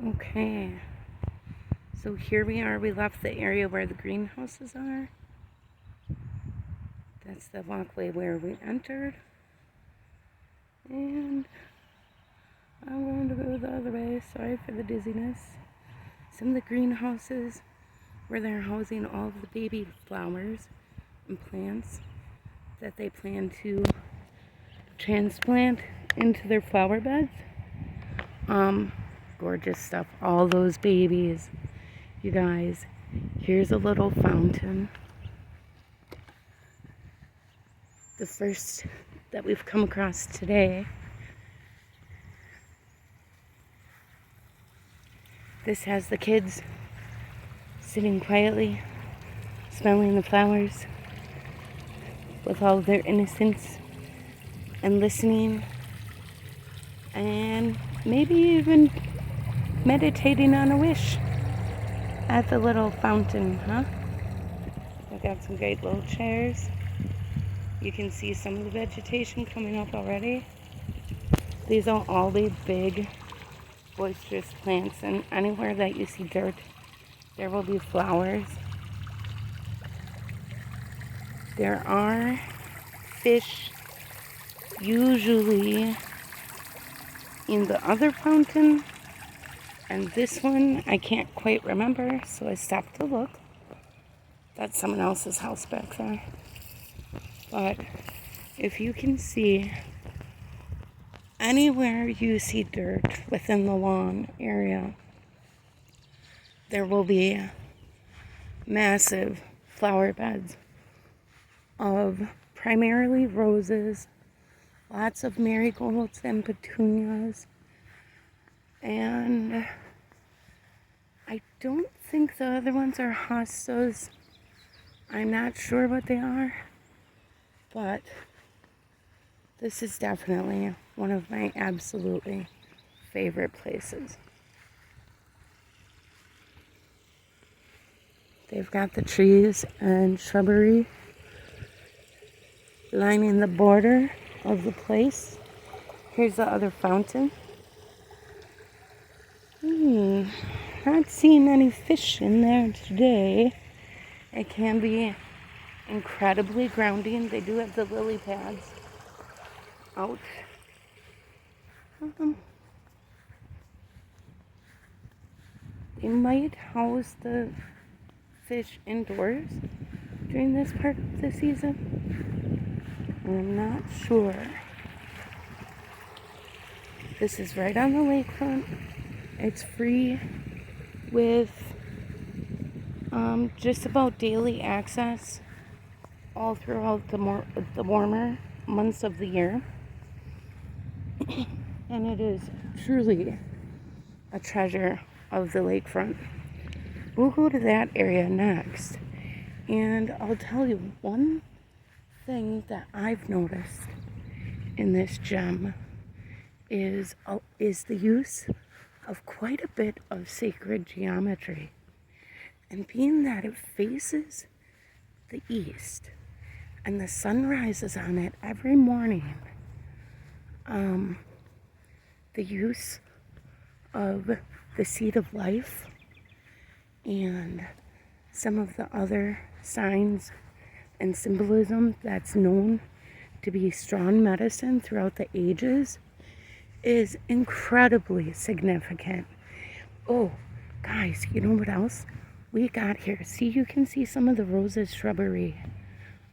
Okay, so here we are. We left the area where the greenhouses are. That's the walkway where we entered. And I'm going to go the other way. Sorry for the dizziness. Some of the greenhouses where they're housing all of the baby flowers and plants that they plan to transplant into their flower beds. Gorgeous stuff. All those babies. You guys, here's a little fountain. The first that we've come across today. This has the kids sitting quietly, smelling the flowers with all of their innocence and listening and maybe even meditating on a wish at the little fountain, huh? I've got some great little chairs. You can see some of the vegetation coming up already. These are all the big, boisterous plants, and anywhere that you see dirt, there will be flowers. There are fish usually in the other fountain, and this one I can't quite remember, so I stopped to look. That's someone else's house back there. But if you can see, anywhere you see dirt within the lawn area, there will be massive flower beds of primarily roses, lots of marigolds and petunias, and I don't think the other ones are hostas. I'm not sure what they are, but this is definitely one of my absolutely favorite places. They've got the trees and shrubbery lining the border of the place. Here's the other fountain. Not seeing any fish in there today. It can be incredibly grounding. They do have the lily pads out. They might house the fish indoors during this part of the season. I'm not sure. This is right on the lakefront. It's free with just about daily access all throughout the warmer months of the year. And it is truly a treasure of the lakefront. We'll go to that area next. And I'll tell you one thing that I've noticed in this gem is the use of quite a bit of sacred geometry. And being that it faces the east and the sun rises on it every morning, the use of the seed of life and some of the other signs and symbolism that's known to be strong medicine throughout the ages is incredibly significant. Oh, guys, you know what else we got here? See, you can see some of the roses shrubbery.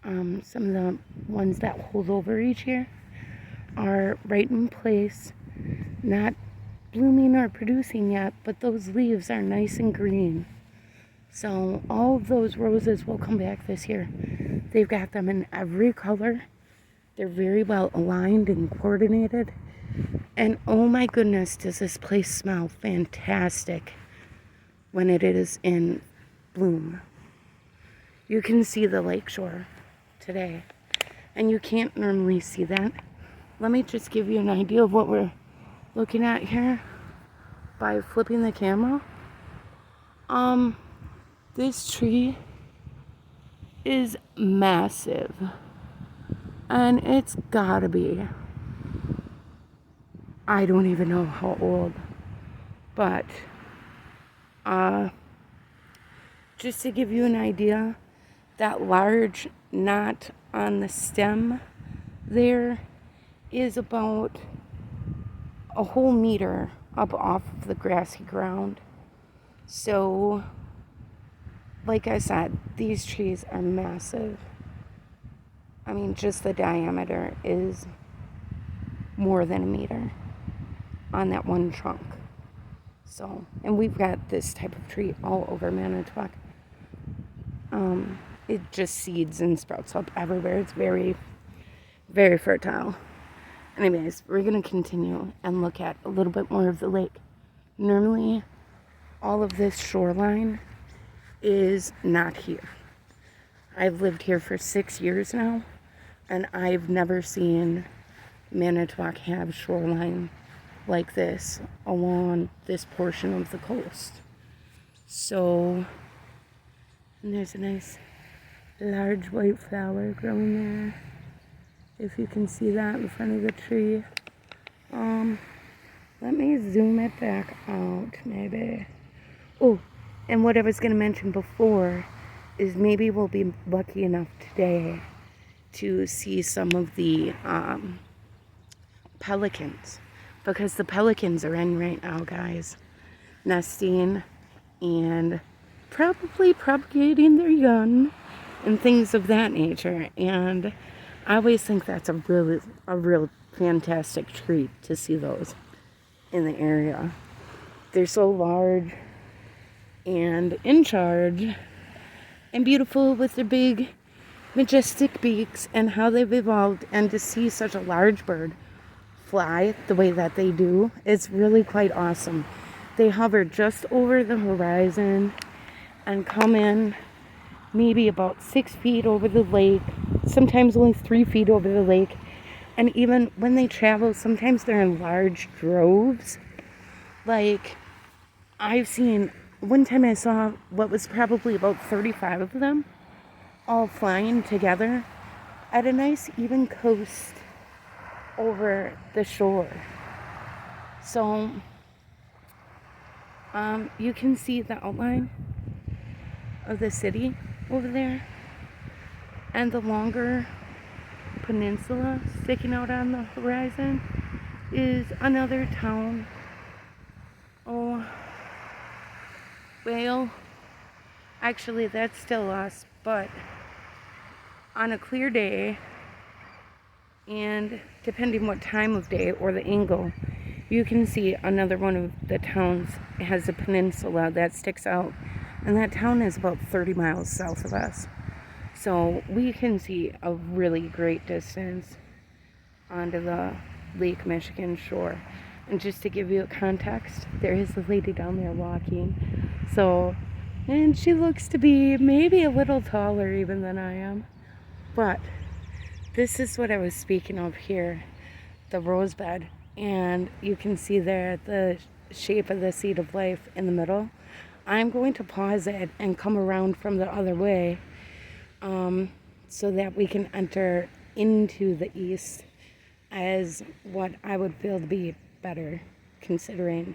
Some of the ones that hold over each year are right in place, not blooming or producing yet, but those leaves are nice and green. So all of those roses will come back this year. They've got them in every color. They're very well aligned and coordinated. And oh my goodness, does this place smell fantastic when it is in bloom. You can see the lakeshore today, and you can't normally see that. Let me just give you an idea of what we're looking at here by flipping the camera. This tree is massive, and it's gotta be, I don't even know how old, but Just to give you an idea, that large knot on the stem there is about a whole meter up off of the grassy ground. So, like I said, these trees are massive. I mean, just the diameter is more than a meter on that one trunk. So, and we've got this type of tree all over Manitowoc. It just seeds and sprouts up everywhere. It's very, very fertile. Anyways, we're going to continue and look at a little bit more of the lake. Normally, all of this shoreline is not here. I've lived here for 6 years now, and I've never seen Manitowoc have shoreline like this along this portion of the coast. So, and there's a nice large white flower growing there. If you can see that in front of the tree. Let me zoom it back out, maybe. Oh, and what I was going to mention before is maybe we'll be lucky enough today to see some of the pelicans, because the pelicans are in right now, guys, nesting and probably propagating their young and things of that nature. And I always think that's a real fantastic treat to see those in the area. They're so large and in charge and beautiful with their big majestic beaks and how they've evolved, and to see such a large bird fly the way that they do, it's really quite awesome. They hover just over the horizon and come in maybe about 6 feet over the lake, sometimes only 3 feet over the lake. And even when they travel, sometimes they're in large droves. Like, I've seen, one time I saw what was probably about 35 of them all flying together at a nice even coast over the shore. So, you can see the outline of the city over there, and the longer peninsula sticking out on the horizon is another town. Oh, well, actually that's still us, but on a clear day, and depending what time of day or the angle, you can see another one of the towns has a peninsula that sticks out, and that town is about 30 miles south of us. So we can see a really great distance onto the Lake Michigan shore. And just to give you a context, there is a lady down there walking. So, and she looks to be maybe a little taller even than I am. But this is what I was speaking of here, the rose bed. And you can see there the shape of the seed of life in the middle. I'm going to pause it and come around from the other way, so that we can enter into the east as what I would feel to be better, considering